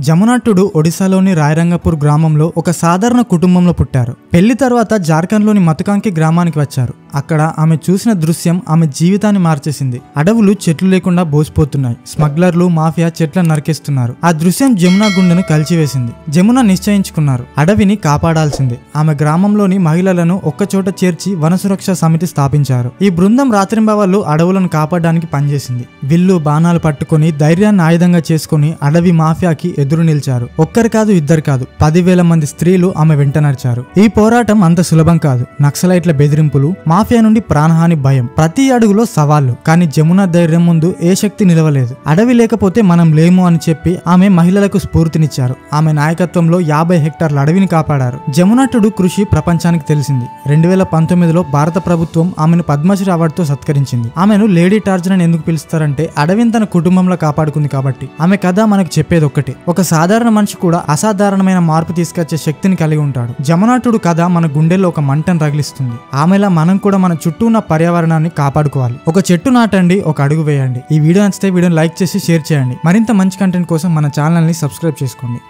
జమునాటుడు ఒడిశాలోని రాయరంగపూర్ గ్రామంలో ఒక సాధారణ కుటుంబంలో పుట్టారు. పెళ్లి తర్వాత జార్ఖండ్లోని మతుకాంకి గ్రామానికి వచ్చారు. అక్కడ ఆమె చూసిన దృశ్యం ఆమె జీవితాన్ని మార్చేసింది. అడవులు చెట్లు లేకుండా బోసిపోతున్నాయి. స్మగ్లర్లు, మాఫియా చెట్లను నరికేస్తున్నారు. ఆ దృశ్యం జమున గుండెను కలిచివేసింది. జమున నిశ్చయించుకున్నారు, అడవిని కాపాడాల్సిందే. ఆమె గ్రామంలోని మహిళలను ఒక్కచోట చేర్చి వన సురక్ష సమితి స్థాపించారు. ఈ బృందం రాత్రింబవళ్లు అడవులను కాపాడడానికి పనిచేసింది. విల్లు, బాణాలు పట్టుకుని ధైర్యాన్ని ఆయుధంగా చేసుకుని అడవి మాఫియాకి ఎదురు నిలిచారు. ఒక్కరు కాదు, ఇద్దరు కాదు, 10,000 మంది స్త్రీలు ఆమె వెంట నడిచారు. ఈ పోరాటం అంత సులభం కాదు. నక్సలైట్ల బెదిరింపులు, మాఫియా నుండి ప్రాణహాని భయం, ప్రతి అడుగులో సవాళ్లు. కానీ జమున ధైర్యం ముందు ఏ శక్తి నిలవలేదు. అడవి లేకపోతే మనం లేము అని చెప్పి ఆమె మహిళలకు స్ఫూర్తినిచ్చారు. ఆమె నాయకత్వంలో 50 హెక్టార్ల అడవిని కాపాడారు. జమునాటుడు కృషి ప్రపంచానికి తెలిసింది. 2019లో భారత ప్రభుత్వం ఆమెను పద్మశ్రీ అవార్డుతో సత్కరించింది. ఆమెను లేడీ టార్జన్ అని ఎందుకు పిలుస్తారంటే అడవిని తన కుటుంబంలో కాపాడుకుంది కాబట్టి. ఆమె కథ మనకు చెప్పేది ఒక్కటే, ఒక సాధారణ మనిషి కూడా అసాధారణమైన మార్పు తీసుకొచ్చే శక్తిని కలిగి ఉంటాడు. జమునాటుడు కథ మన గుండెల్లో ఒక మంటను రగిలిస్తుంది. ఆమెలా మనం కూడా మన చుట్టూ ఉన్న పర్యావరణాన్ని కాపాడుకోవాలి. ఒక చెట్టు నాటండి, ఒక అడుగు వేయండి. ఈ వీడియో నచ్చితే వీడియోని లైక్ చేసి షేర్ చేయండి. మరింత మంచి కంటెంట్ కోసం మన ఛానల్ని సబ్స్క్రైబ్ చేసుకోండి.